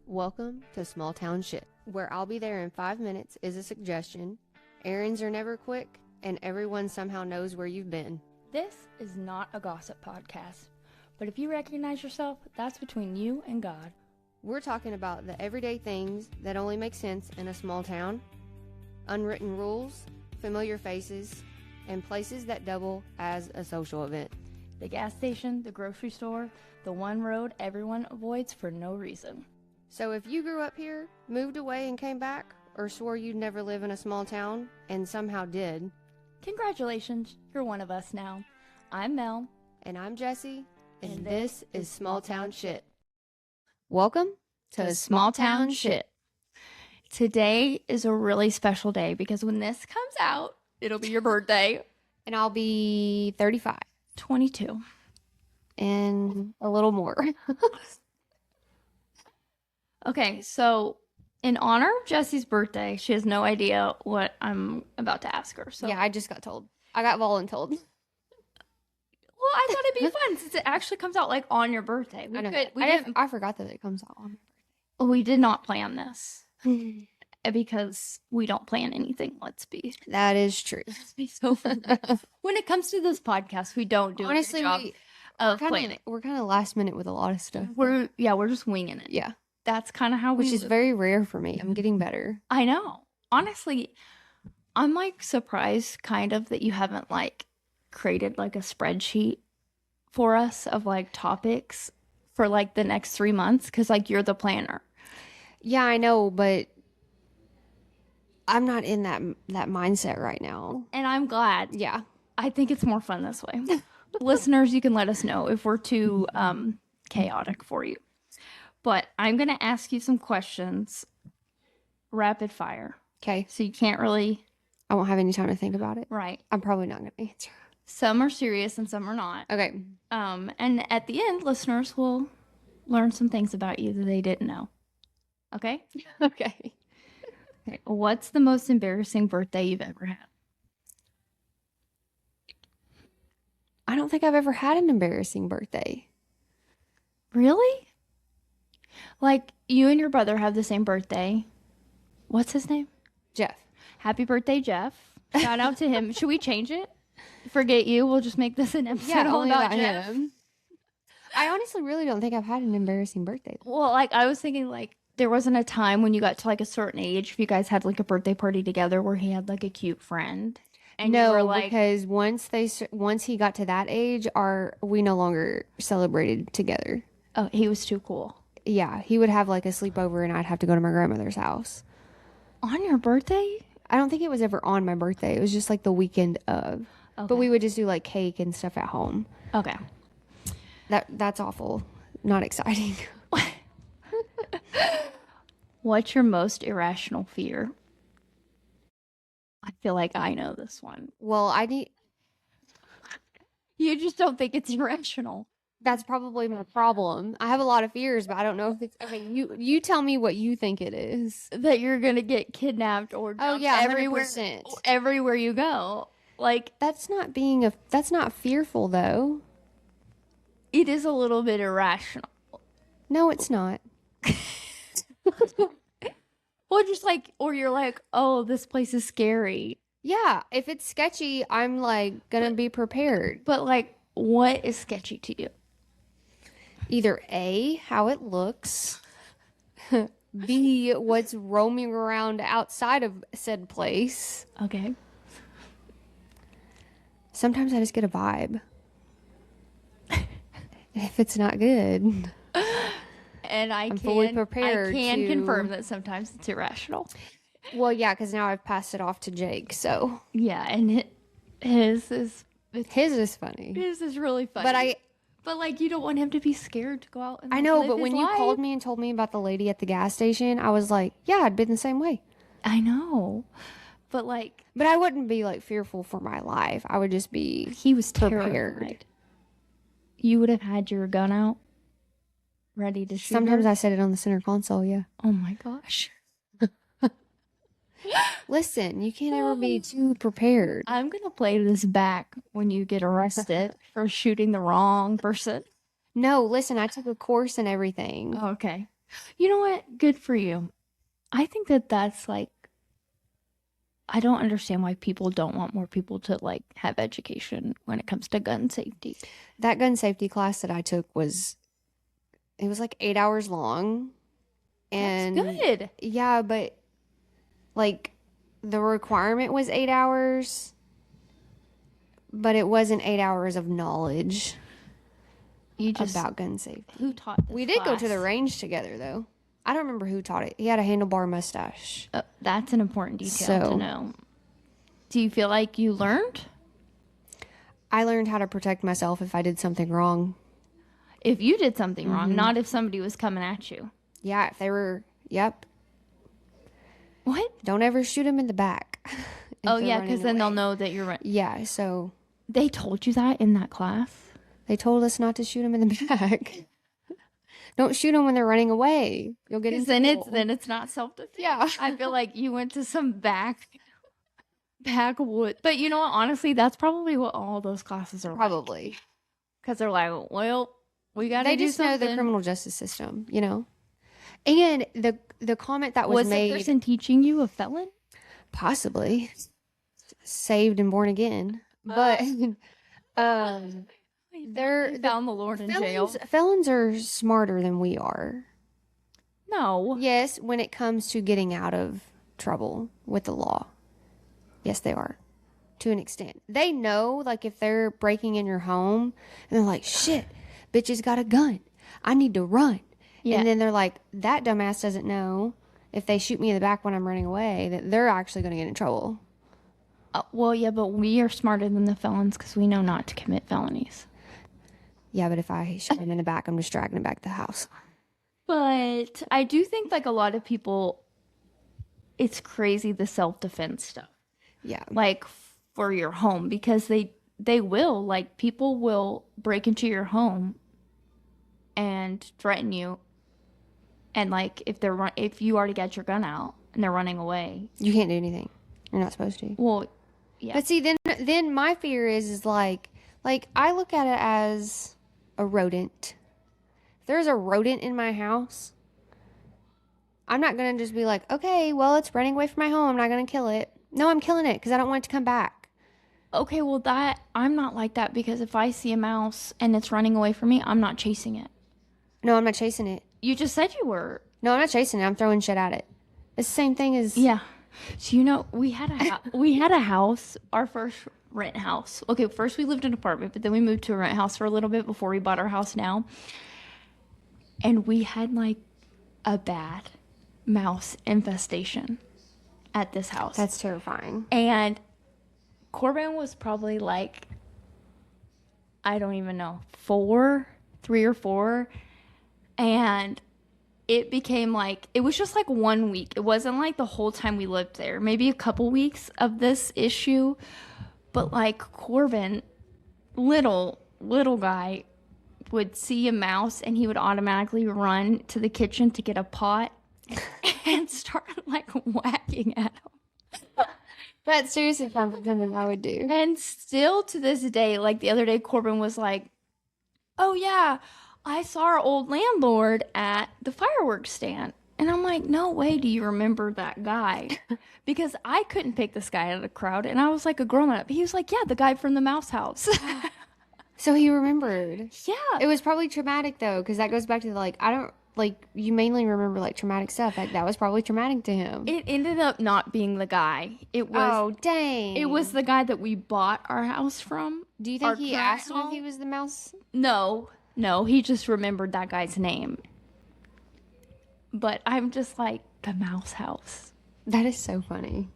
Welcome to Small Town Shit, where I'll be there in 5 minutes is a suggestion, errands are never quick, and everyone somehow knows where you've been. This is not a gossip podcast, but if you recognize yourself, that's between you and God. We're talking about the everyday things that only make sense in a small town, unwritten rules, familiar faces, and places that double as a social event. The gas station, the grocery store, the one road everyone avoids for no reason. So if you grew up here, moved away and came back, or swore you'd never live in a small town and somehow did, Congratulations, you're one of us now. I'm Mel. and I'm Jessie, and this is Small Town Shit. Welcome to Small Town Shit. Today is a really special day because when this comes out, it'll be your birthday. And I'll be 35 22. and a little more. Okay, so in honor of Jessie's birthday, she has no idea what I'm about to ask her. So Yeah, I just got told. I got voluntold. Well, I thought it'd be fun since it actually comes out like on your birthday. I know. I forgot that it comes out on We did not plan this because we don't plan anything. Let's be That is true. so fun. When it comes to this podcast, we don't do Honestly, a good job of planning. we're kind of last minute with a lot of stuff. We're just winging it. Yeah, That's kind of how we which is live. very rare for me. I'm getting better. I know. Honestly, I'm like surprised kind of that you haven't like created like a spreadsheet for us of like topics for like the next 3 months because like you're the planner. Yeah, I know, but I'm not in that mindset right now. And I'm glad. Yeah. I think it's more fun this way. Listeners, you can let us know if we're too chaotic for you. But I'm going to ask you some questions rapid fire. Okay. So you can't really, I won't have any time to think about it. right. I'm probably not going to answer. Some are serious and some are not. Okay. And at the end, listeners will learn some things about you that they didn't know. Okay? Okay. Okay. What's the most embarrassing birthday you've ever had? I don't think I've ever had an embarrassing birthday. Really? Like, you and your brother have the same birthday. What's his name? Jeff. Happy birthday, Jeff. Shout out to him. Should we change it? Forget you. We'll just make this an episode all only about Jeff. him. I honestly really don't think I've had an embarrassing birthday. Well, like, I was thinking, like, there wasn't a time when you got to, like, a certain age, if you guys had, like, a birthday party together where he had, like, a cute friend. And you were No, like, because once he got to that age, we no longer celebrated together. oh, he was too cool. Yeah, he would have like a sleepover, and I'd have to go to my grandmother's house. On your birthday? I don't think it was ever on my birthday. It was just like the weekend of. Okay. But we would just do like cake and stuff at home. Okay. That's awful. Not exciting. What's your most irrational fear? I feel like I know this one. Well, You just don't think it's irrational. that's probably my problem. I have a lot of fears, but I don't know if it's okay. You tell me what you think it is. That you're gonna get kidnapped or Oh dumped yeah, everywhere 100%. everywhere you go. Like, That's not fearful though. it is a little bit irrational. No, it's not. Well, just like, or you're like, oh, this place is scary. Yeah, if it's sketchy, I'm like gonna be prepared. But like, what is sketchy to you? Either A, how it looks, B, what's roaming around outside of said place. Okay. Sometimes I just get a vibe. If it's not good. And I'm fully prepared I can to- confirm that sometimes it's irrational. Well, yeah, because now I've passed it off to Jake, so Yeah, and his is funny. really funny. But But like, you don't want him to be scared to go out and I like, know, live but his when you life. called me and told me about the lady at the gas station, I was like, yeah, I'd been the same way. I know, but like, But I wouldn't be like fearful for my life. I would just be he was prepared. terrified. You would have had your gun out, ready to shoot Sometimes her? I set it on the center console, yeah. Oh my gosh. Listen, you can't ever be too prepared. I'm gonna play this back when you get arrested for shooting the wrong person. No, listen, I took a course and everything. Okay. You know what? Good for you. I think that that's like, I don't understand why people don't want more people to like have education when it comes to gun safety. That gun safety class that I took it was like 8 hours long. And That's good. yeah, but like the requirement was 8 hours, but it wasn't 8 hours of knowledge about gun safety. Who taught this We did go to the class? range together though. I don't remember who taught it. He had a handlebar mustache. That's an important detail to know. Do you feel like you learned? I learned how to protect myself if I did something wrong. If you did something wrong, not if somebody was coming at you. Yeah, if they were, yep. What? Don't ever shoot them in the back. Oh, yeah, because then they'll know that you're right. Yeah, so. They told you that in that class? They told us not to shoot them in the back. Don't shoot them when they're running away. You'll get in trouble. Then it's not self-defense. Yeah. I feel like you went to some backwood. But you know what? Honestly, that's probably what all those classes are Probably. Because they're like, well, we got to do something. They just know the criminal justice system, you know? And the comment that was made. Was the person teaching you a felon? Possibly. Saved and born again. But They found the Lord in jail. Felons are smarter than we are. No. Yes, when it comes to getting out of trouble with the law. Yes, they are. To an extent. They know, like, if they're breaking in your home, and they're like, shit, bitch has got a gun. I need to run. Yeah. And then they're like, that dumbass doesn't know if they shoot me in the back when I'm running away, that they're actually going to get in trouble. Well, yeah, but we are smarter than the felons because we know not to commit felonies. Yeah, but if I shoot him in the back, I'm just dragging him back to the house. But I do think, like, a lot of people, it's crazy, the self-defense stuff. Yeah. Like, for your home, because they will, like, people will break into your home and threaten you. And, like, if you already got your gun out and they're running away. You can't do anything. You're not supposed to. Well, yeah. But see, then my fear is like I look at it as a rodent. If there's a rodent in my house, I'm not going to just be like, okay, well, it's running away from my home. I'm not going to kill it. No, I'm killing it because I don't want it to come back. Okay, well, I'm not like that because if I see a mouse and it's running away from me, I'm not chasing it. No, I'm not chasing it. You just said you were. No, I'm not chasing it. I'm throwing shit at it. It's the same thing as... Yeah. So, you know, we had a house, our first rent house. Okay, first we lived in an apartment, but then we moved to a rent house for a little bit before we bought our house now. And we had, like, a bad mouse infestation at this house. That's terrifying. And Corbin was probably, like, I don't even know, 3 or 4. And it became like, it was just like 1 week. It wasn't like the whole time we lived there. Maybe a couple weeks of this issue. But like Corbin, little guy, would see a mouse and he would automatically run to the kitchen to get a pot and start like whacking at him. That's seriously something that I would do. And still to this day, like the other day, Corbin was like, oh yeah, I saw our old landlord at the fireworks stand. And I'm like, no way do you remember that guy. Because I couldn't pick this guy out of the crowd. And I was like a grown up. He was like, yeah, the guy from the mouse house. So he remembered. Yeah. It was probably traumatic though. Because that goes back to you mainly remember like traumatic stuff. Like that was probably traumatic to him. It ended up not being the guy. It was. Oh, dang. It was the guy that we bought our house from. Do you think he asked him if he was the mouse? No, he just remembered that guy's name. But I'm just like, the mouse house. That is so funny.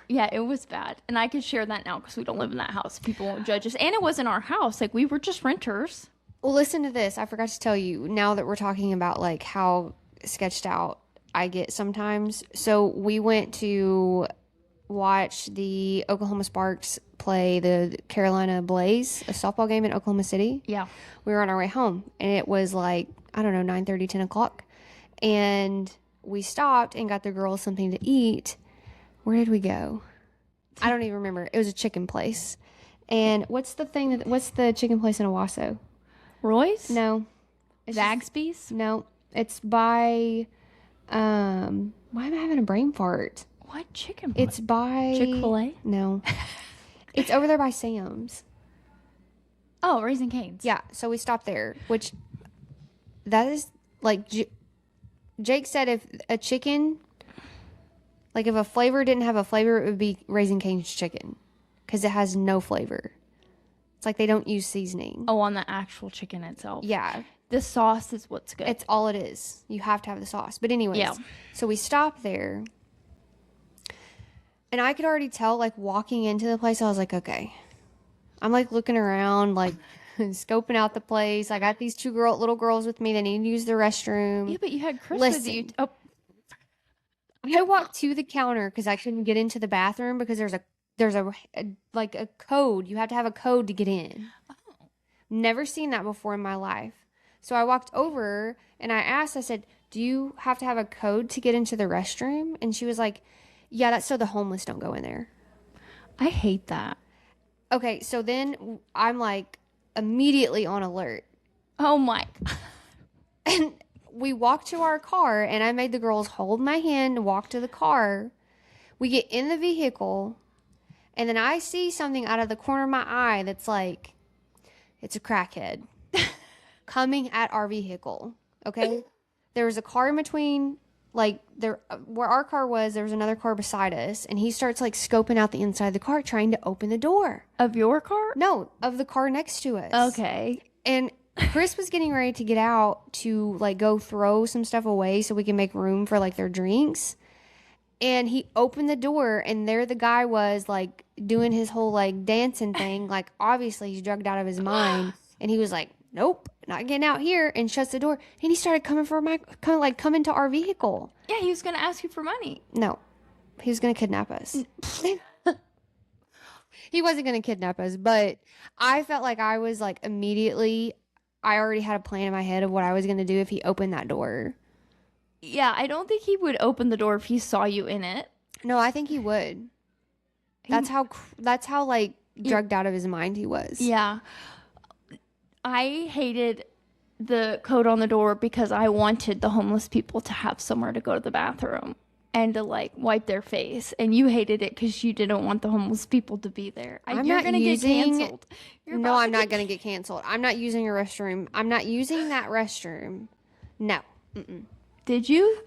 Yeah, it was bad. And I can share that now because we don't live in that house. People won't judge us. And it wasn't our house. Like, we were just renters. Well, listen to this. I forgot to tell you, now that we're talking about, like, how sketched out I get sometimes. So we went to watch the Oklahoma Sparks play the Carolina Blaze, a softball game in Oklahoma City. Yeah. We were on our way home, and it was like, I don't know, 9:30, 10 o'clock. And we stopped and got the girls something to eat. Where did we go? I don't even remember. It was a chicken place. And what's the chicken place in Owasso? Roy's? No. Zaxby's? No. It's by, why am I having a brain fart? What chicken? It's by Chick-fil-A? No, it's over there by Sam's. Oh, Raising Cane's. Yeah, so we stopped there, which that is like Jake said, if a chicken, like if a flavor didn't have a flavor, it would be Raising Cane's chicken because it has no flavor. It's like they don't use seasoning. Oh, on the actual chicken itself. Yeah. The sauce is what's good. It's all it is. You have to have the sauce. But anyways, Yeah. So we stopped there. And I could already tell, like, walking into the place, I was like, okay. I'm, like, looking around, like, scoping out the place. I got these two little girls with me. They need to use the restroom. Yeah, but you had Chris with you. Listen. Oh, I walked to the counter because I couldn't get into the bathroom because there's a like a code. You have to have a code to get in. oh. Never seen that before in my life. So I walked over and I said, do you have to have a code to get into the restroom? And she was like, yeah, that's so the homeless don't go in there. I hate that. Okay, so then I'm like immediately on alert. Oh my. And we walked to our car and I made the girls hold my hand and walk to the car. We get in the vehicle and then I see something out of the corner of my eye that's like, it's a crackhead coming at our vehicle. Okay? There was a car in between, like, there where our car was, there was another car beside us, and he starts, like, scoping out the inside of the car, trying to open the door. Of your car? No, of the car next to us. Okay. And Chris was getting ready to get out to, like, go throw some stuff away so we can make room for, like, their drinks. And he opened the door, and there the guy was, like, doing his whole, like, dancing thing. Like, obviously, he's drugged out of his mind. And he was like, nope, not getting out here, and shuts the door. And he started coming to our vehicle. Yeah, he was going to ask you for money. No, he was going to kidnap us. He wasn't going to kidnap us, but I felt like I was like immediately, I already had a plan in my head of what I was going to do if he opened that door. Yeah, I don't think he would open the door if he saw you in it. No, I think he would. That's how like drugged out of his mind he was. Yeah. I hated the code on the door because I wanted the homeless people to have somewhere to go to the bathroom and to like wipe their face. And you hated it because you didn't want the homeless people to be there. You're going to get canceled. No, I'm not going to get canceled. I'm not using your restroom. I'm not using that restroom. No. Mm-mm. Did you?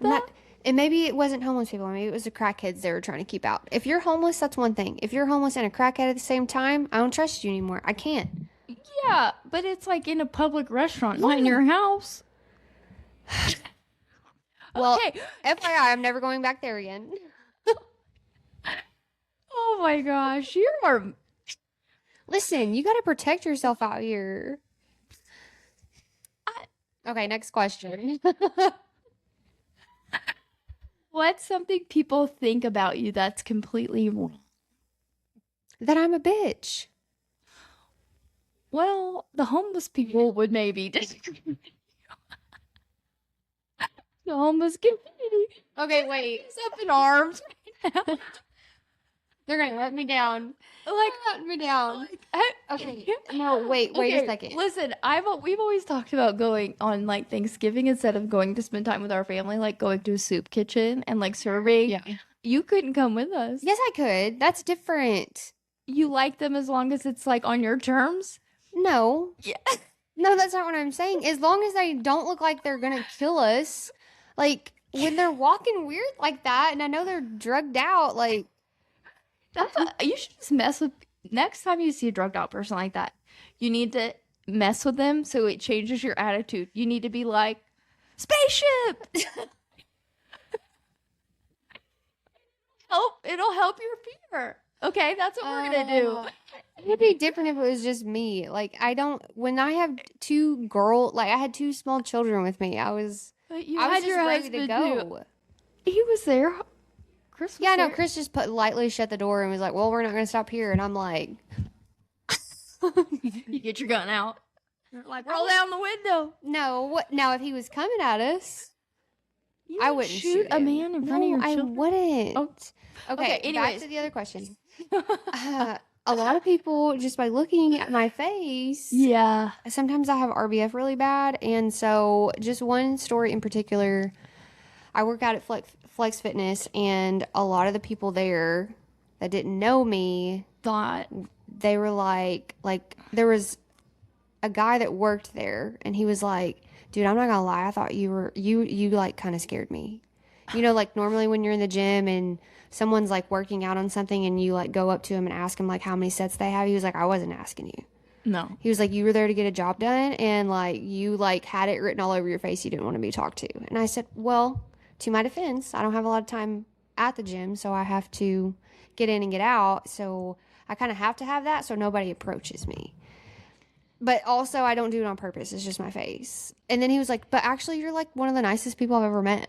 And maybe it wasn't homeless people. Maybe it was the crackheads they were trying to keep out. If you're homeless, that's one thing. If you're homeless and a crackhead at the same time, I don't trust you anymore. I can't. Yeah, but it's like in a public restaurant, not in your house. Well, okay. FYI, I'm never going back there again. Oh my gosh, you are. Listen, you got to protect yourself out here. Okay, next question. What's something people think about you that's completely wrong? That I'm a bitch. Well, the homeless people would maybe disagree with you. The homeless community. Okay, wait. He's up in arms right now. They're going to let me down. Like, Let me down. Okay. okay. No, wait Okay, a second. Listen, we've always talked about going on like Thanksgiving instead of going to spend time with our family, like going to a soup kitchen and like serving. Yeah. You couldn't come with us. Yes, I could. That's different. You like them as long as it's like on your terms? No. Yeah. No, that's not what I'm saying. As long as they don't look like they're going to kill us. Like, when they're walking weird like that, and I know they're drugged out, like... You should just mess with... Next time you see a drugged out person like that, you need to mess with them so it changes your attitude. You need to be like, spaceship! It'll help your fear. Okay, that's what we're gonna do. It would be different if it was just me. Like, when I have I had two small children with me. I was But you I was had just your ready husband to go. too. He was there. Chris was Yeah, no, there. Chris just lightly shut the door and was like, well, we're not going to stop here. And I'm like... You get your gun out. Like, roll down the window. No, what? Now, if he was coming at us, I wouldn't shoot a him. man in front of your I children. wouldn't. Oh. Okay, back anyways. to the other question. a lot of people, just by looking at my face, Yeah. sometimes I have RBF really bad. And so, just one story in particular, I work out at Flex Fitness, and a lot of the people there that didn't know me, Thought. they were like, there was a guy that worked there, and he was like, dude, I'm not gonna lie, I thought you like kind of scared me. You know, like normally when you're in the gym and someone's like working out on something and you like go up to him and ask him like how many sets they have, he was like, I wasn't asking you. No. He was like, you were there to get a job done, and like you like had it written all over your face, you didn't want to be talked to. And I said, well, to my defense, I don't have a lot of time at the gym, so I have to get in and get out. So I kind of have to have that so nobody approaches me. But also, I don't do it on purpose. It's just my face. And then he was like, but actually, you're like one of the nicest people I've ever met.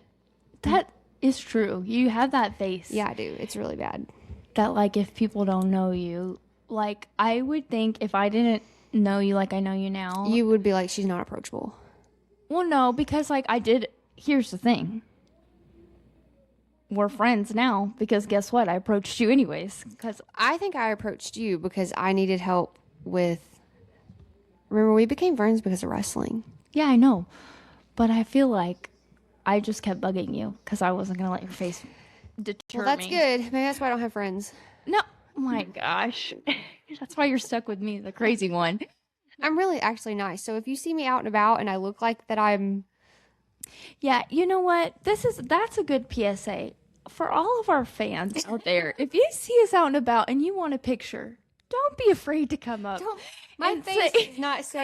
That is true. You have that face. Yeah, I do. It's really bad. That, like, if people don't know you, like, I would think if I didn't know you like I know you now. You would be like, she's not approachable. Well, no, because, like, here's the thing. We're friends now because guess what? I approached you anyways. Because I think I approached you because I needed help with. Remember, we became friends because of wrestling. yeah, I know. But I feel like I just kept bugging you because I wasn't going to let your face deter Well, that's me. good. Maybe that's why I don't have friends. No. Oh my gosh. That's why you're stuck with me, the crazy one. I'm really actually nice. So if you see me out and about and I look like that I'm. Yeah, you know what? That's a good PSA for all of our fans out there. If you see us out and about and you want a picture, don't be afraid to come up. My and face say- is not so.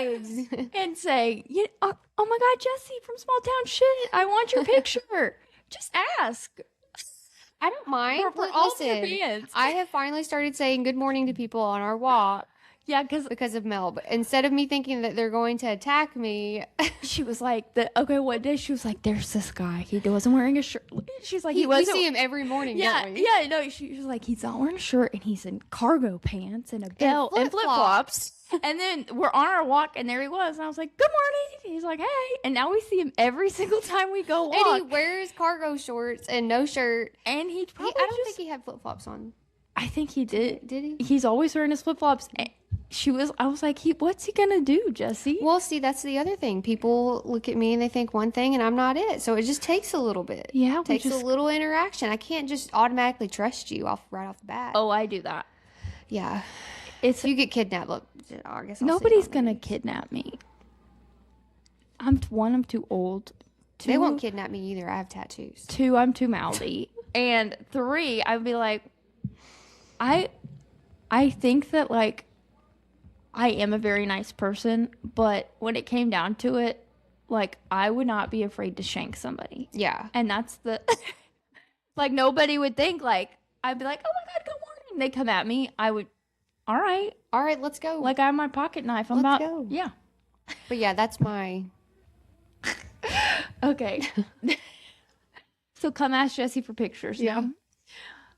and say, oh my God, Jessie from Small Town Shit, I want your picture. Just ask. I don't mind. For all of your Listen, fans. I have finally started saying good morning to people on our walk Yeah, because of Mel. But instead of me thinking that they're going to attack me, she was like, what day? She was like, there's this guy. He wasn't wearing a shirt. She's like, we wasn't. see him every morning, Yeah, don't we? yeah, no, she was like, he's not wearing a shirt and he's in cargo pants and a belt and flip-flops. And then we're on our walk and there he was. And I was like, good morning. He's like, hey. And now we see him every single time we go walk. And he wears cargo shorts and no shirt. And he probably I don't think he had flip-flops on. I think he did. Did he? He's always wearing his flip-flops. I was like, what's he gonna do, Jessie? Well, see, that's the other thing. People look at me and they think one thing and I'm not it. So it just takes a little bit. Yeah, It takes a little interaction. I can't just automatically trust you right off the bat. Oh, I do that. Yeah. It's If you get kidnapped, look, I guess I'll nobody's sit on gonna it. kidnap me. I'm too old. They won't kidnap me either. I have tattoos. 2, I'm too mouthy. And 3, I'd be like, I think that, like, I am a very nice person, but when it came down to it, like, I would not be afraid to shank somebody. Yeah. And that's the, like, nobody would think, like, I'd be like, oh my God, good morning. They come at me. I would, all right, Let's go. like, I have my pocket knife. Let's go. Yeah. But yeah, that's my. Okay. So come ask Jessie for pictures. Yeah. Now.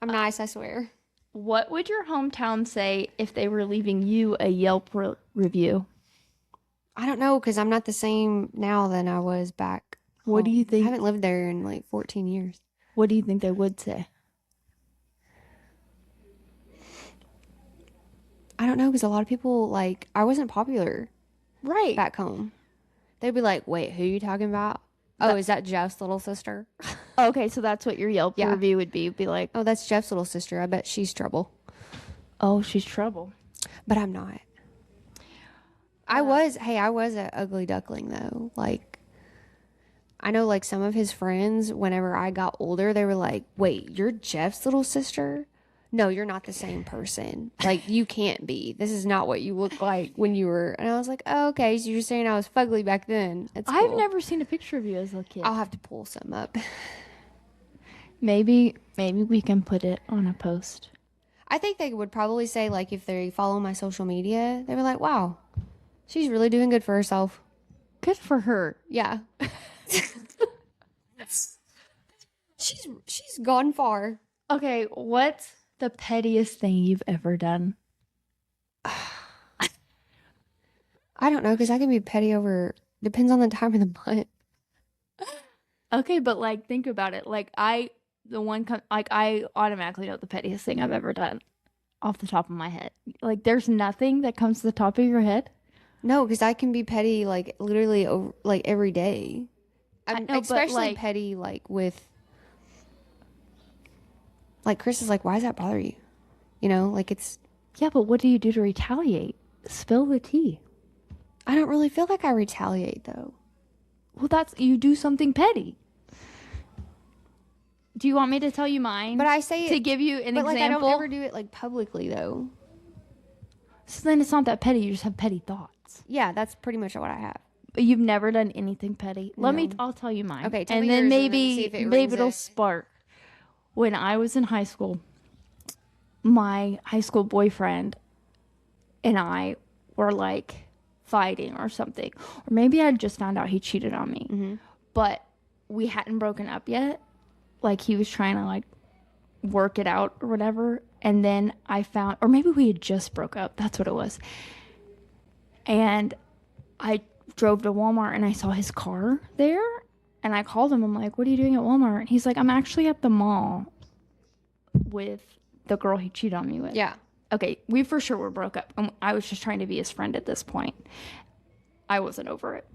I'm nice, I swear. What would your hometown say if they were leaving you a Yelp review? I don't know because I'm not the same now than I was back. What do you think? I haven't lived there in like 14 years. What do you think they would say? I don't know because a lot of people like I wasn't popular Right. back home. They'd be like, "Wait, who are you talking about? Oh, is that Jeff's little sister?" Okay, so that's what your Yelp Yeah. review would be. Be like, Oh, that's Jeff's little sister. I bet she's trouble. oh, she's trouble. But I'm not. I was a ugly duckling though. Like I know like some of his friends whenever I got older, they were like, "Wait, you're Jeff's little sister?" No, you're not the same person. Like you can't be. This is not what you look like when you were. And I was like, oh, okay, so you're saying I was fugly back then. That's I've cool. never seen a picture of you as a kid. I'll have to pull some up. Maybe we can put it on a post. I think they would probably say like if they follow my social media, they were like, "Wow, she's really doing good for herself." Good for her. Yeah. she's gone far. Okay, what's the pettiest thing you've ever done? I don't know because I can be petty over. Depends on the time of the month. Okay, but like think about it. Like I automatically know the pettiest thing I've ever done. off the top of my head. Like, there's nothing that comes to the top of your head. No, because I can be petty like literally like every day. I I'm know, but, especially like- petty like with like Chris is like, why does that bother you? You know, like it's Yeah, but what do you do to retaliate? Spill the tea. I don't really feel like I retaliate though. Well, that's you do something petty. Do you want me to tell you mine? But I say to it, give you an but like I example. don't ever do it like publicly though. So then it's not that petty. You just have petty thoughts. Yeah, that's pretty much what I have. But you've never done anything petty. No. I'll tell you mine. Okay, tell and me then yours and then maybe see if it maybe rings it'll a- spark. When I was in high school, my high school boyfriend and I were like fighting or something, or maybe I just found out he cheated on me. Mm-hmm. But we hadn't broken up yet. Like he was trying to like work it out or whatever. And then I found, or maybe we had just broke up. That's what it was. And I drove to Walmart and I saw his car there. And I called him. I'm like, what are you doing at Walmart? And he's like, I'm actually at the mall with the girl he cheated on me with. Yeah. Okay, we for sure were broke up. I was just trying to be his friend at this point. I wasn't over it.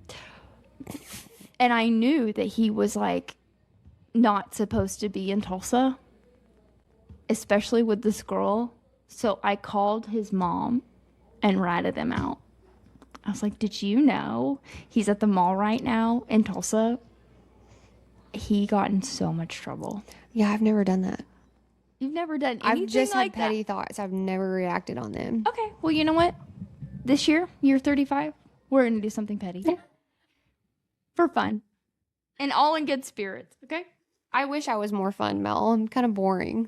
And I knew that he was like not supposed to be in Tulsa, especially with this girl. So I called his mom and ratted him out. I was like, did you know he's at the mall right now in Tulsa? He got in so much trouble. Yeah, I've never done that. You've never done anything I've just like had petty thoughts. I've never reacted on them. that? Okay, well, you know what? This year 35, we're going to do something petty. For fun. And all in good spirits, okay? I wish I was more fun, Mel. I'm kind of boring.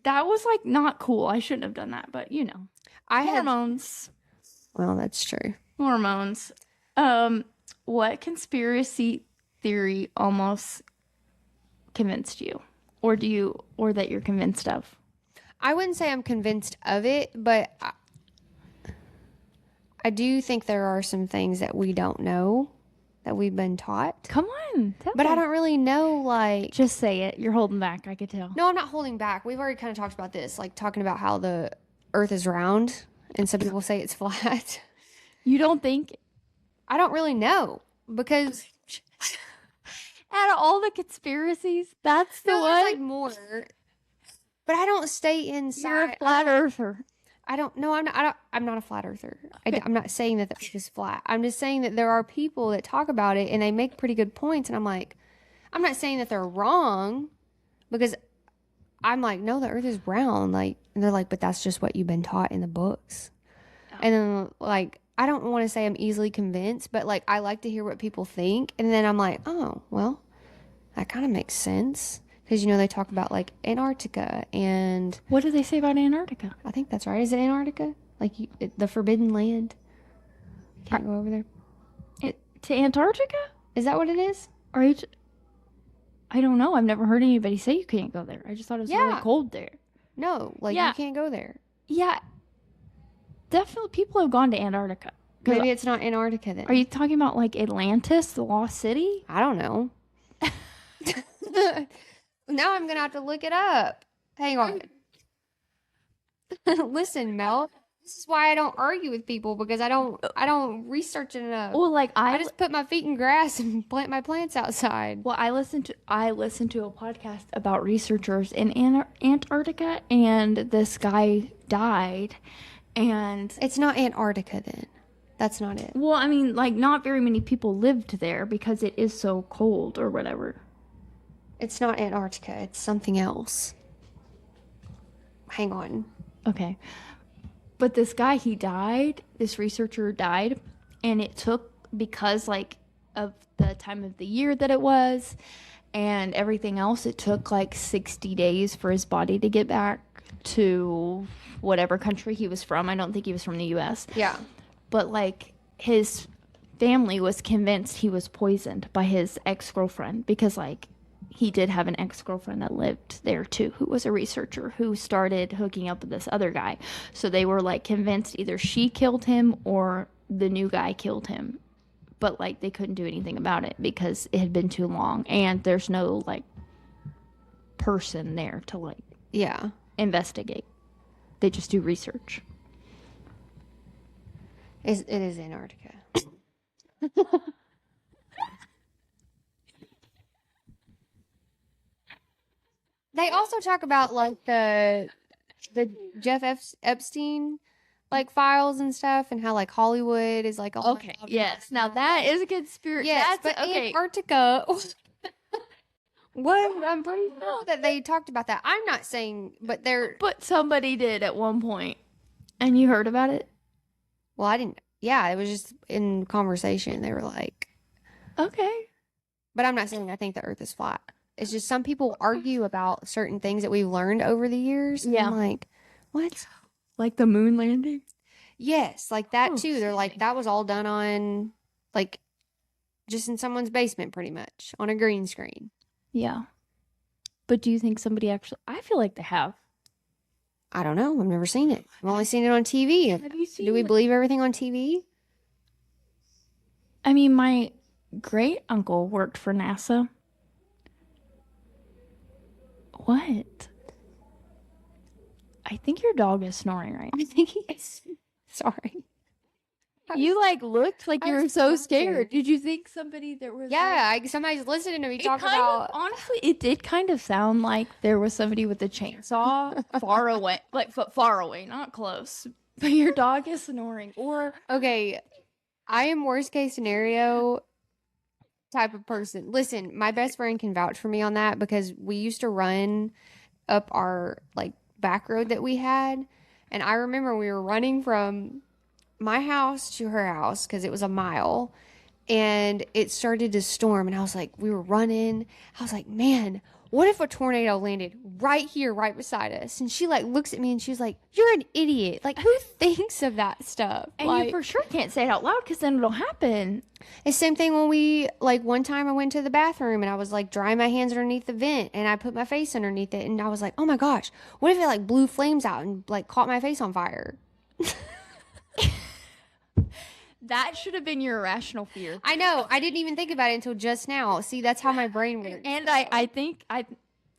That was like not cool. I shouldn't have done that, but you know. I had Hormones. Well, that's true. Hormones. What conspiracy theory almost convinced you? Or that you're convinced of? I wouldn't say I'm convinced of it, but I do think there are some things that we don't know that we've been taught. Come on. Tell But me. I don't really know, like... Just say it. You're holding back, I could tell. No, I'm not holding back. We've already kind of talked about this, like talking about how the earth is round and some people say it's flat. You don't think I don't really know because... out of all the conspiracies, that's the No, one? there's like more. But I don't stay inside. You're a flat earther. I don't know. I'm not a flat earther. Okay. I'm not saying that the earth is flat. I'm just saying that there are people that talk about it and they make pretty good points. And I'm like, I'm not saying that they're wrong because I'm like, no, the earth is round. Like, and they're like, but that's just what you've been taught in the books. Oh. And then like, I don't want to say I'm easily convinced, but like, I like to hear what people think. And then I'm like, oh, well, that kind of makes sense. Because, you know, they talk about like Antarctica and What do they say about Antarctica? I think that's right. Is it Antarctica? Like the forbidden land? Can't go over there. To Antarctica? Is that what it is? Are you? I don't know. I've never heard anybody say you can't go there. I just thought it was really Yeah. cold there. No, like Yeah. you can't go there. Yeah, definitely people have gone to Antarctica. 'Cause Maybe it's not Antarctica then. Are you talking about like Atlantis, the lost city? I don't know. Now I'm gonna have to look it up. Hang on. Listen, Mel. This is why I don't argue with people because I don't research it enough. Well, like I just put my feet in grass and plant my plants outside. Well, I listened to a podcast about researchers in Antarctica, and this guy died, and It's not Antarctica then. That's not it. well, I mean, like not very many people lived there because it is so cold or whatever. It's not Antarctica. It's something else. Hang on. Okay, but this guy, this researcher died, and it took because like of the time of the year that it was, and everything else, it took like 60 days for his body to get back to whatever country he was from. I don't think he was from the US. Yeah. But like his family was convinced he was poisoned by his ex-girlfriend because like he did have an ex-girlfriend that lived there too, who was a researcher who started hooking up with this other guy. So they were like convinced either she killed him or the new guy killed him. But like they couldn't do anything about it because it had been too long and there's no like person there to like Yeah. investigate. They just do research. It is Antarctica. They also talk about like the Epstein like files and stuff, and how like Hollywood is like all Okay. involved in Yes. Now that is a conspiracy. yes, That's but okay. Antarctica. What? I'm pretty sure that they talked about that. I'm not saying, but they're But somebody did at one point, and you heard about it. well, I didn't. Yeah, it was just in conversation. They were like, Okay. but I'm not saying I think the Earth is flat. It's just some people argue about certain things that we've learned over the years. And Yeah. I'm like, what? Like the moon landing. Yes, like that Oh, too. They're like, that was all done on like just in someone's basement, pretty much on a green screen. Yeah. But do you think somebody actually? I feel like they have. I don't know. I've never seen it. I've only seen it on TV. Have you seen? Do we believe everything on TV? I mean, my great uncle worked for NASA. What? I think your dog is snoring right now. I think he is. Sorry. You like looked like I you were was so trying. scared. Did you think somebody there was? Yeah, somebody's listening to me It talk kind about. of, honestly, it did kind of sound like there was somebody with a chainsaw far away, like far away, not close. But your dog is snoring, or Okay, I am worst case scenario type of person. Listen, my best friend can vouch for me on that because we used to run up our like back road that we had, and I remember we were running from my house to her house because it was a mile, and it started to storm, and I was like, we were running. I was like, man, what if a tornado landed right here, right beside us? And she like looks at me and she's like, you're an idiot. Like, who thinks of that stuff? and Like, you for sure can't say it out loud because then it'll happen. it's the same thing when we like one time I went to the bathroom and I was like drying my hands underneath the vent and I put my face underneath it and I was like, oh my gosh, what if it like blew flames out and like caught my face on fire? That should have been your irrational fear. I know. I didn't even think about it until just now. See, that's how my brain works. And I think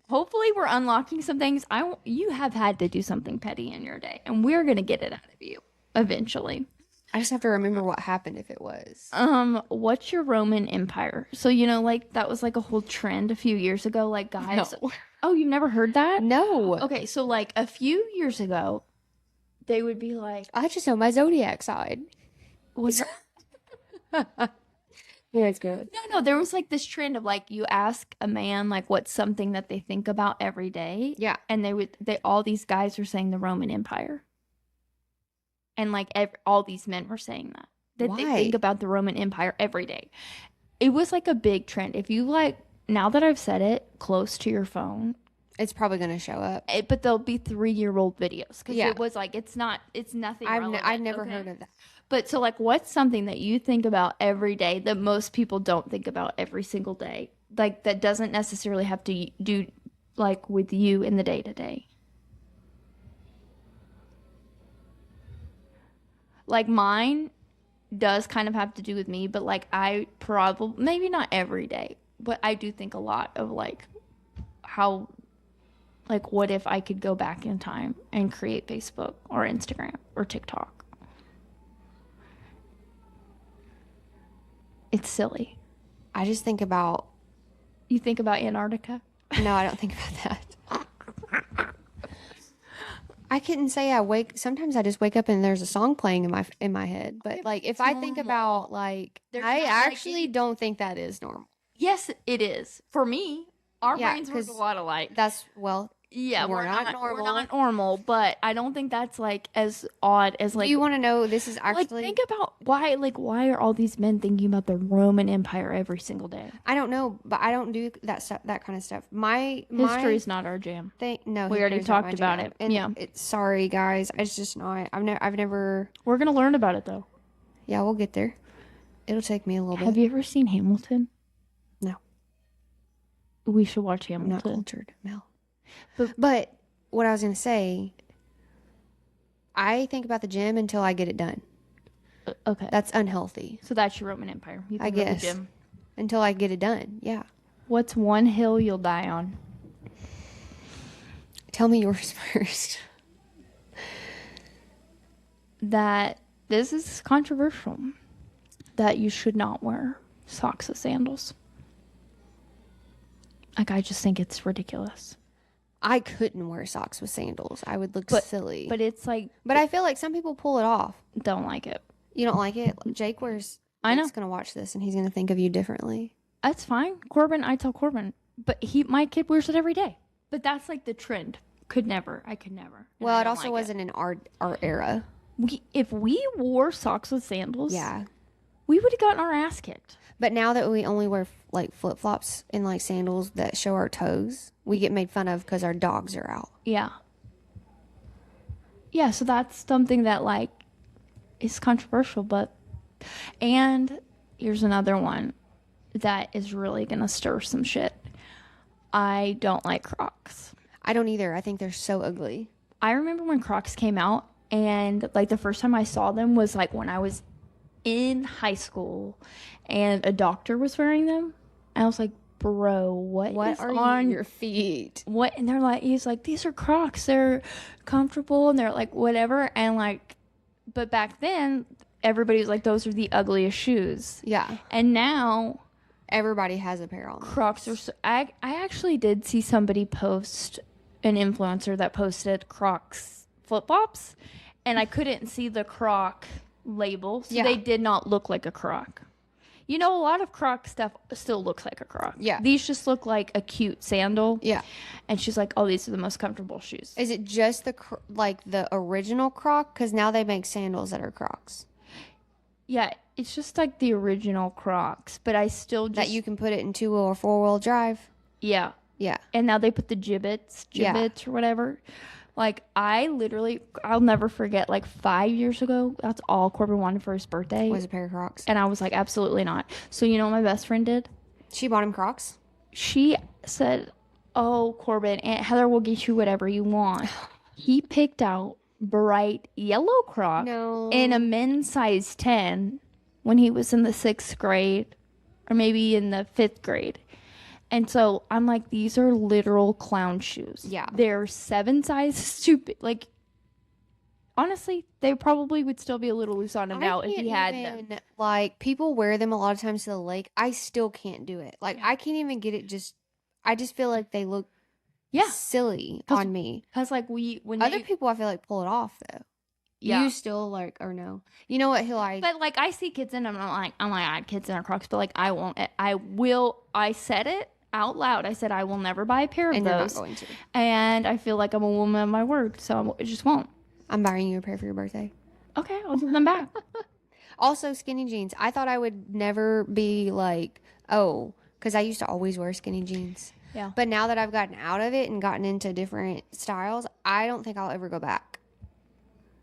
hopefully we're unlocking some things. You have had to do something petty in your day, and we're gonna get it out of you eventually. I just have to remember what happened if it was. What's your Roman Empire? So like that was like a whole trend a few years ago. Like guys, No. oh, you've never heard that? No. Okay, so like a few years ago, they would be like, I just know my zodiac side. was Yeah, it's good. no, there was like this trend of like you ask a man like what's something that they think about every day. Yeah. And all these guys were saying the Roman Empire. And like all these men were saying that they Why? think about the Roman Empire every day. It was like a big trend. If you like, now that I've said it close to your phone, It's probably going to show up. but they'll be 3-year-old videos because Yeah. it was like it's nothing. I've relevant, never okay? heard of that. But so like, what's something that you think about every day that most people don't think about every single day? Like that doesn't necessarily have to do like with you in the day to day. Like mine does kind of have to do with me, but like I probably maybe not every day, but I do think a lot of like how like what if I could go back in time and create Facebook or Instagram or TikTok? It's silly. I just think about. You think about Antarctica? No, I don't think about that. I couldn't say sometimes I just wake up and there's a song playing in my head. But like if I think about like There's I not, like, actually any- don't think that is normal. Yes, it is. For me, our Yeah, brains work a 'cause lot alike. That's well, Yeah, we're not We're normal. not normal, but I don't think that's like as odd as like do you want to know this is like actually think about why are all these men thinking about the Roman Empire every single day? I don't know, but I don't do that stuff, that kind of stuff. My History's not our jam. thing, no, We already history's not talked my about jam. it. And Yeah. it's sorry guys, it's just not. I've never. We're gonna learn about it though. Yeah, we'll get there. It'll take me a little Have bit. you ever seen Hamilton? No. We should watch I'm not Hamilton. cultured, Mel. But- But what I was gonna say, I think about the gym until I get it done. Okay, That's unhealthy. so that's your Roman Empire. You I can go to the guess. gym. Until I get it done. Yeah. What's one hill you'll die on? Tell me yours first. that this is controversial, that you should not wear socks with sandals. Like, I just think it's ridiculous. I couldn't wear socks with sandals. I would look silly. But it's like, But I feel like some people pull it off. don't like it. You don't like it? Jake wears. I know. Jake's gonna watch this and he's gonna think of you differently. That's fine. I tell Corbin, but my kid wears it every day. But that's like the trend. I could never. Well, it also wasn't in our era. If we wore socks with sandals, Yeah. we would have gotten our ass kicked. But now that we only wear like flip flops and like sandals that show our toes, we get made fun of because our dogs are out. Yeah. Yeah, so that's something that like is controversial, and here's another one that is really gonna stir some shit. I don't like Crocs. I don't either. I think they're so ugly. I remember when Crocs came out, and like the first time I saw them was like when I was in high school and a doctor was wearing them. And I was like, bro, what is are on your feet? What? And he's like, these are Crocs. They're comfortable and they're like whatever. And like, but back then everybody was like, those are the ugliest shoes. Yeah. And now everybody has a pair on. Crocs are so, I actually did see somebody post, an influencer that posted Crocs flip-flops, and I couldn't see the Croc label, so they did not look like a Croc. You know, a lot of Croc stuff still looks like a Croc. Yeah. These just look like a cute sandal. Yeah. And she's like, oh, these are the most comfortable shoes. Is it just the original Croc? Because now they make sandals that are Crocs. Yeah, it's just like the original Crocs, but I still just... That you can put it in 2-wheel or 4-wheel drive? Yeah. Yeah. And now they put the gibbets or whatever. Like, I'll never forget, like 5 years ago, that's all Corbin wanted for his birthday. Was a pair of Crocs. And I was like, absolutely not. So you know what my best friend did? She bought him Crocs? She said, oh, Corbin, Aunt Heather will get you whatever you want. He picked out bright yellow Crocs in a men's size 10 when he was in the 6th grade or maybe in the 5th grade. And so I'm like, these are literal clown shoes. Yeah. They're 7 sizes too big. Like, honestly, they probably would still be a little loose on him now if he had them. Like, people wear them a lot of times to the lake. I still can't do it. Like, I can't even get it I just feel like they look silly on me. Because, like, other people, I feel like, pull it off, though. Yeah. You still, like, or no. You know what, But, like, I see kids in them, and I'm like, I have kids in their Crocs, but, like, I won't. I said it out loud. I said I will never buy a pair of those. You're not going to. And I feel like I'm a woman of my word, so I just won't. I'm buying you a pair for your birthday. Okay, I'll give them back. Also, skinny jeans. I thought I would never be like, because I used to always wear skinny jeans. Yeah. But now that I've gotten out of it and gotten into different styles, I don't think I'll ever go back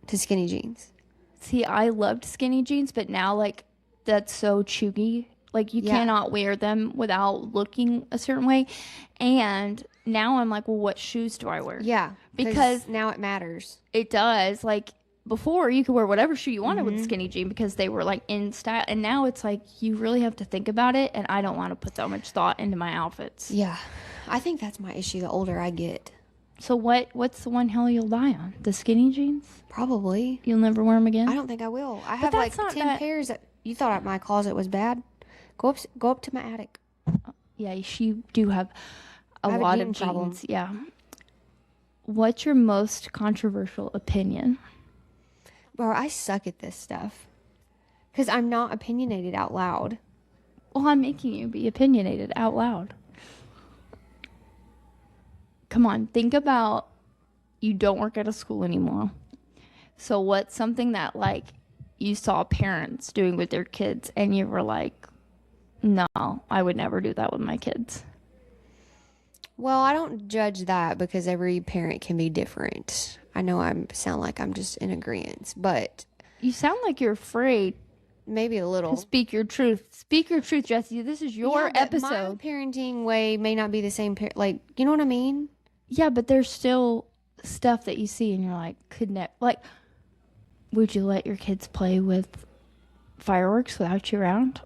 to skinny jeans. See, I loved skinny jeans, but now, like, that's so chuggy. Like, you cannot wear them without looking a certain way. And now I'm like, well, what shoes do I wear? Yeah. Because now it matters. It does. Like, before, you could wear whatever shoe you wanted with a skinny jean because they were, like, in style. And now it's like, you really have to think about it. And I don't want to put that much thought into my outfits. Yeah. I think that's my issue the older I get. So what's the one hill you'll die on? The skinny jeans? Probably. You'll never wear them again? I don't think I will. I have, like, 10 pairs that you thought my closet was bad. Go up to my attic. Yeah, you do have a lot of jeans. Yeah. What's your most controversial opinion? Bro, I suck at this stuff. Because I'm not opinionated out loud. Well, I'm making you be opinionated out loud. Come on, think about you don't work at a school anymore. So what's something that, like, you saw parents doing with their kids and you were like, no, I would never do that with my kids? Well, I don't judge that because every parent can be different. I know I sound like I'm just in agreement, but... You sound like you're afraid. Maybe a little. Speak your truth. Speak your truth, Jessie. This is your episode. My parenting way may not be the same. Like, you know what I mean? Yeah, but there's still stuff that you see and you're like, like, would you let your kids play with fireworks without you around?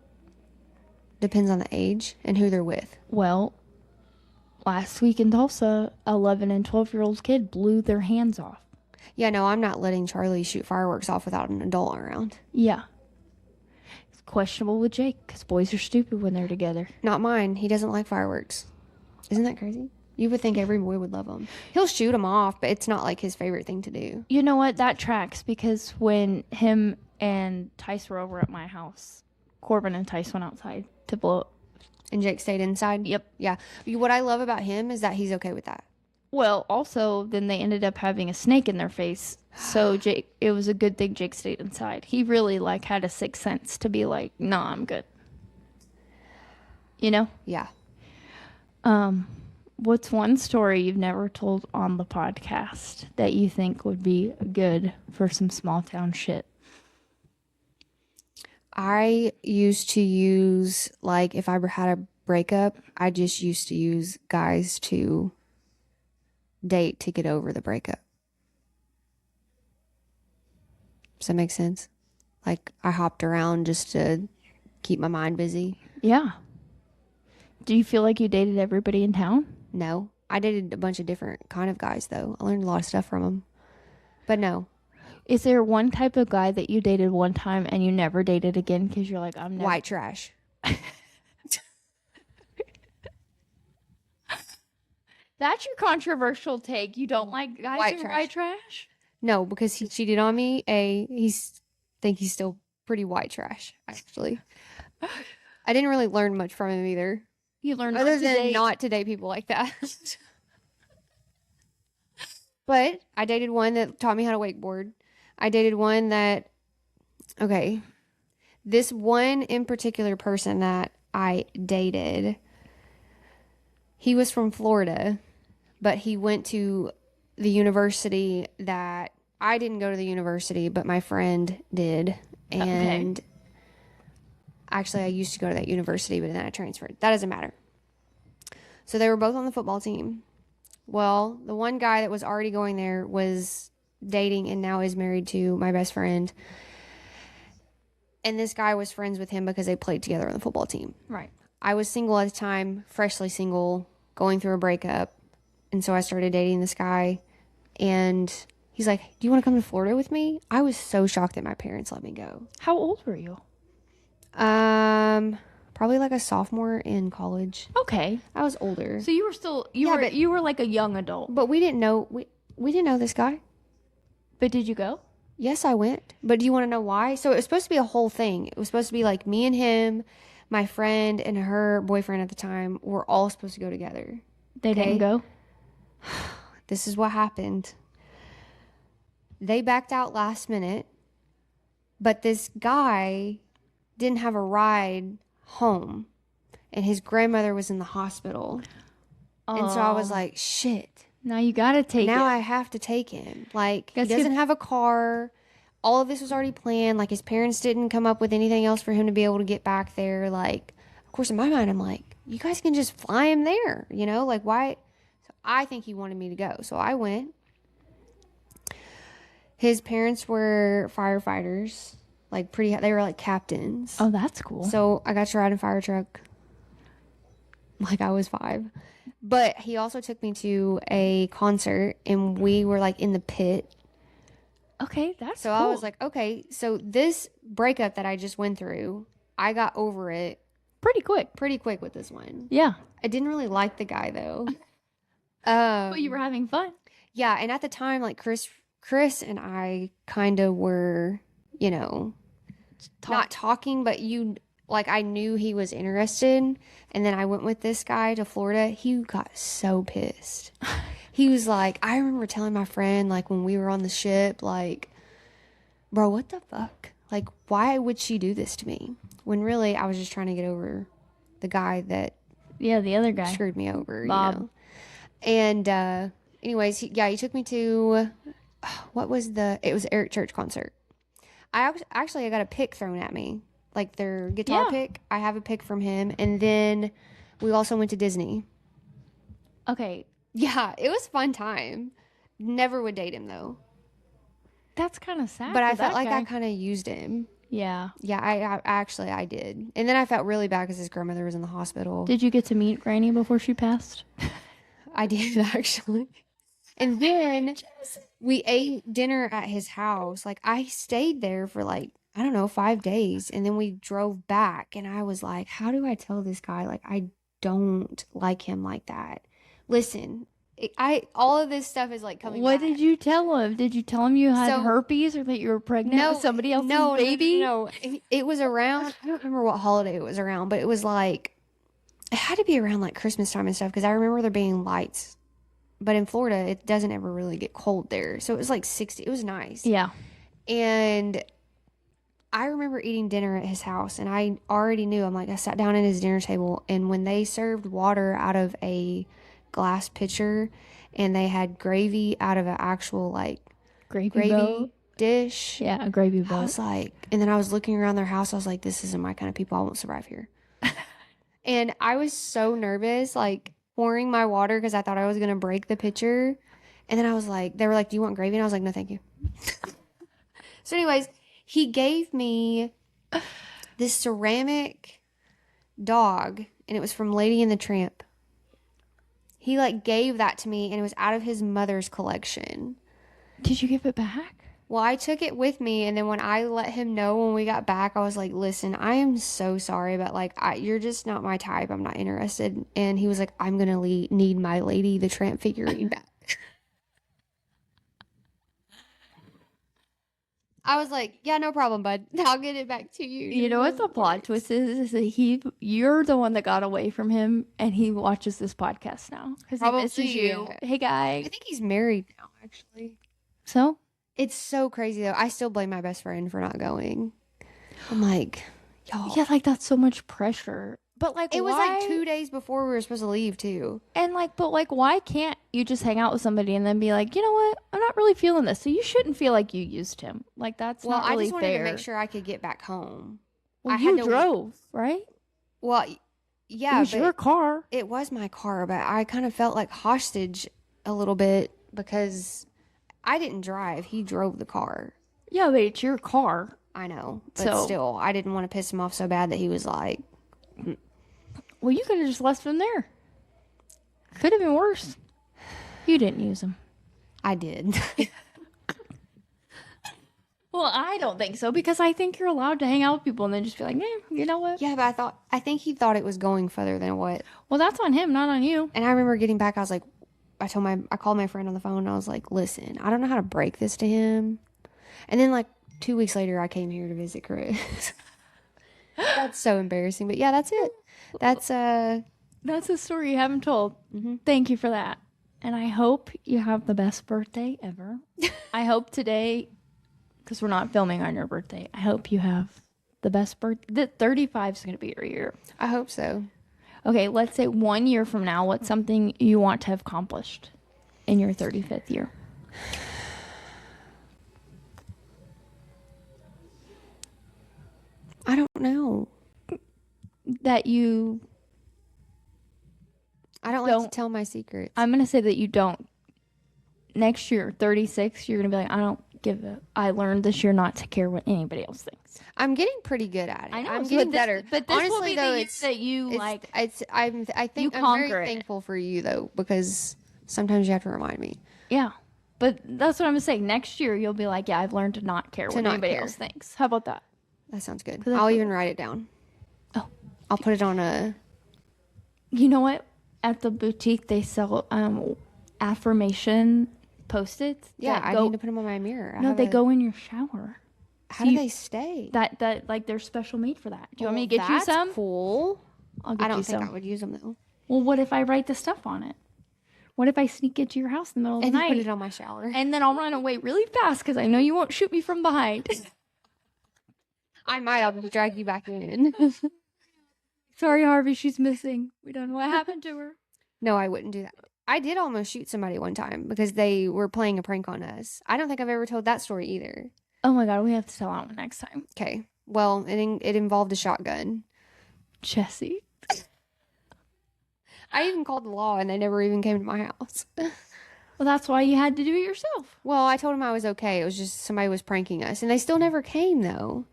Depends on the age and who they're with. Well, last week in Tulsa, 11 and 12-year-old kid blew their hands off. Yeah, no, I'm not letting Charlie shoot fireworks off without an adult around. Yeah. It's questionable with Jake because boys are stupid when they're together. Not mine. He doesn't like fireworks. Isn't that crazy? You would think every boy would love them. He'll shoot them off, but it's not like his favorite thing to do. You know what? That tracks because when him and Tice were over at my house, Corbin and Tice went outside to blow. And Jake stayed inside? Yep. Yeah. What I love about him is that he's okay with that. Well, also, then they ended up having a snake in their face. So Jake, it was a good thing Jake stayed inside. He really like had a sixth sense to be like, nah, I'm good. You know? Yeah. What's one story you've never told on the podcast that you think would be good for some small town shit? I used to use, like, if I ever had a breakup, I just used to use guys to date to get over the breakup. Does that make sense? Like, I hopped around just to keep my mind busy. Yeah. Do you feel like you dated everybody in town? No. I dated a bunch of different kind of guys, though. I learned a lot of stuff from them. But no. Is there one type of guy that you dated one time and you never dated again because you're like, I'm never... White trash. That's your controversial take. You don't like guys White who are trash. white trash? No, because he cheated on me. Think he's still pretty white trash, actually. I didn't really learn much from him either. You learned Other than not to date people like that. But I dated one that taught me how to wakeboard. I dated one that, okay, this one in particular person that I dated, he was from Florida, but he went to the university that I didn't go to the university, but my friend did. And actually, I used to go to that university, but then I transferred. That doesn't matter. So they were both on the football team. Well, the one guy that was already going there was dating and now is married to my best friend. And this guy was friends with him because they played together on the football team. Right. I was single at the time, freshly single, going through a breakup. And so I started dating this guy. And he's like, do you want to come to Florida with me? I was so shocked that my parents let me go. How old were you? Probably like a sophomore in college. Okay. I was older. So you were still you were like a young adult. But we didn't know we didn't know this guy. But did you go? Yes, I went. But do you want to know why? So it was supposed to be a whole thing. It was supposed to be like me and him, my friend and her boyfriend at the time were all supposed to go together. They didn't go? This is what happened. They backed out last minute, but this guy didn't have a ride home, and his grandmother was in the hospital. And so I was like, shit. Now you gotta take Now it. I have to take him. Like, he That's doesn't good. have a car. All of this was already planned. Like, his parents didn't come up with anything else for him to be able to get back there. Like, of course, in my mind, I'm like, you guys can just fly him there, you know? Like, why? So I think he wanted me to go. So I went. His parents were firefighters. Like, they were like captains. Oh, that's cool. So I got to ride in a fire truck. Like, I was 5. But he also took me to a concert, and we were like in the pit. Okay, that's So cool. I was like, okay, so this breakup that I just went through, I got over it pretty quick. pretty quick with this one. Yeah. I didn't really like the guy though. But you were having fun. Yeah, and at the time, like Chris and I kind of were, you know, not talking, but I knew he was interested. And then I went with this guy to Florida. He got so pissed. He was like, I remember telling my friend, like, when we were on the ship, like, bro, what the fuck? Like, why would she do this to me? When really, I was just trying to get over the guy that Yeah, the other guy. screwed me over, Bob. you know? And, anyways, he took me to, it was Eric Church concert. I got a pick thrown at me, like their guitar Yeah. pick. I have a pick from him. And then we also went to Disney. Okay, Yeah, it was a fun time. Never would date him though. that's kind of sad. But I for felt that like guy. I kind of used him. Yeah. Yeah, I did. And then I felt really bad because his grandmother was in the hospital. Did you get to meet Granny before she passed? I did actually. And then we ate dinner at his house. Like, I stayed there for like, I don't know, 5 days. And then we drove back. And I was like, how do I tell this guy? Like, I don't like him like that. Listen, all of this stuff is like coming What back. did you tell him? Did you tell him you had So- herpes or that you were pregnant with somebody else's baby? No. It was around, I don't remember what holiday it was around, but it was like, it had to be around like Christmas time and stuff because I remember there being lights. But in Florida, it doesn't ever really get cold there. So it was like 60. It was nice. Yeah. And I remember eating dinner at his house, and I already knew. I'm like, I sat down at his dinner table, and when they served water out of a glass pitcher, and they had gravy out of an actual like Gravy boat. dish, Yeah, a gravy I boat. was like, and then I was looking around their house. I was like, this isn't my kind of people. I won't survive here. And I was so nervous, like pouring my water because I thought I was gonna break the pitcher. And then I was like, they were like, do you want gravy? And I was like, no, thank you. So anyways, he gave me this ceramic dog, and it was from Lady and the Tramp. He like gave that to me, and it was out of his mother's collection. Did you give it back? Well, I took it with me, and then when I let him know when we got back, I was like, listen, I am so sorry, but like, you're just not my type. I'm not interested. And he was like, I'm going to need my Lady the Tramp figurine back. I was like, yeah, no problem, bud. I'll get it back to you. You know what the plot twist is that you're the one that got away from him, and he watches this podcast now because he misses you. Hey, guy. I think he's married now, actually. So? It's so crazy, though. I still blame my best friend for not going. I'm like, y'all. Yeah, like that's so much pressure. But like, It was why? like 2 days before we were supposed to leave, too. And like, but like, why can't you just hang out with somebody and then be like, you know what? I'm not really feeling this. So you shouldn't feel like you used him. Like that's not really I just wanted fair. to make sure I could get back home. Well, you drove, right? Well, yeah, It was but your car. it was my car, but I kind of felt like hostage a little bit because I didn't drive. He drove the car. Yeah, but it's your car. I know, but So- still, I didn't want to piss him off so bad that he was like, Well, you could have just left him there. Could have been worse. You didn't use him. I did. Well, I don't think so because I think you're allowed to hang out with people and then just be like, you know what? Yeah, but I think he thought it was going further than what. Well, that's on him, not on you. And I remember getting back, I was like, I called my friend on the phone, and I was like, listen, I don't know how to break this to him. And then like 2 weeks later, I came here to visit Chris. That's so embarrassing, but yeah, that's it. That's a story you haven't told. Mm-hmm. Thank you for that. And I hope you have the best birthday ever. I hope today, because we're not filming on your birthday, I hope you have the best birthday. 35 is going to be your year. I hope so. Okay, let's say 1 year from now, what's something you want to have accomplished in your 35th year? I don't know. That you, I don't like to tell my secrets. I'm going to say that you don't. Next year, 36, you're going to be like, I learned this year not to care what anybody else thinks. I'm getting pretty good at it. I know. I'm so getting this- better. But this honestly, will be though, the year that you like. I think I'm conquer very it. thankful for you though, because sometimes you have to remind me. Yeah. But that's what I'm saying. Next year, you'll be like, yeah, I've learned to not care what not anybody care. else thinks. How about that? That sounds good. I I'll feel- even write it down. Oh. I'll put it on a. You know what? At the boutique, they sell affirmation Post-its. Yeah, that I need to put them on my mirror. No, they go in your shower. How do they stay? That like they're special made for that. Do you want me to get you That's some? cool. I'll get I don't you think some. I would use them though. Well, what if I write the stuff on it? What if I sneak it to your house in the middle of the And night? put it on my shower. And then I'll run away really fast because I know you won't shoot me from behind. I might. I'll just drag you back in. Sorry, Harvey, she's missing. We don't know what happened to her. No, I wouldn't do that. I did almost shoot somebody one time because they were playing a prank on us. I don't think I've ever told that story either. Oh my god, we have to tell that one next time. Okay. Well, it involved a shotgun. Jessie. I even called the law and they never even came to my house. Well, that's why you had to do it yourself. Well, I told them I was okay. It was just somebody was pranking us. And they still never came, though.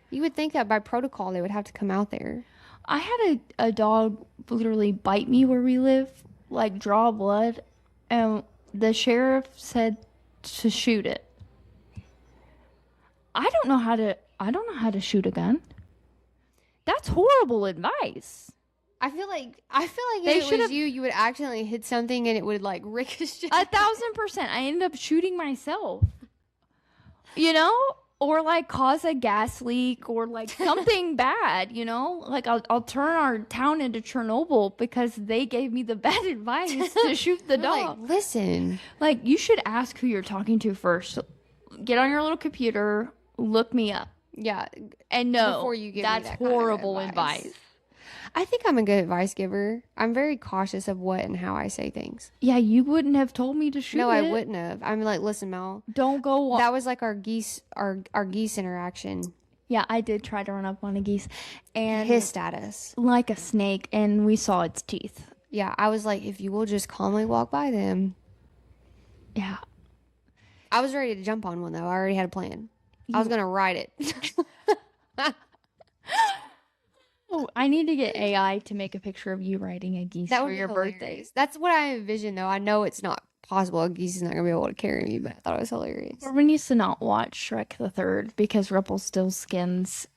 You would think that by protocol they would have to come out there. I had a dog literally bite me where we live, like draw blood, and The sheriff said to shoot it. I don't know how to shoot a gun. That's horrible advice. I feel like They if it was should've- you would accidentally hit something and it would like ricochet. 1,000%. I ended up shooting myself. You know? Or like cause a gas leak or like something bad, you know? Like I'll turn our town into Chernobyl because they gave me the bad advice to shoot the They're dog. like, listen. Like, you should ask who you're talking to first. Get on your little computer, look me up, Yeah. and know Before you give me that's that kind of horrible advice. advice. I think I'm a good advice giver. I'm very cautious of what and how I say things. Yeah, you wouldn't have told me to shoot No, it. I wouldn't have. I'm like, listen, Mel. Don't go. That was like our geese interaction. Yeah, I did try to run up on a geese and Hissed at us. like a snake, and we saw its teeth. Yeah, I was like, if you will just calmly walk by them. Yeah. I was ready to jump on one though. I already had a plan. I was gonna ride it. Oh, I need to get AI to make a picture of you riding a geese That for would be your hilarious. birthday. That's what I envision though. I know it's not possible. A geese is not gonna be able to carry me, but I thought it was hilarious. Corbin used to not watch Shrek the Third because Rumpelstiltskin's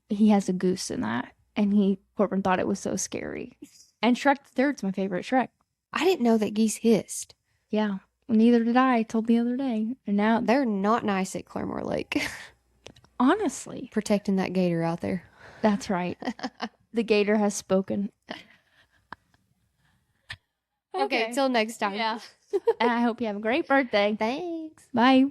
he has a goose in that, and Corbin thought it was so scary. And Shrek the Third's my favorite Shrek. I didn't know that geese hissed. Yeah, neither did I. Told the other day, and now They're not nice at Claremore Lake. honestly, Protecting that gator out there. that's right. The gator has spoken. Okay, till next time. Yeah. And I hope you have a great birthday. Thanks. Bye.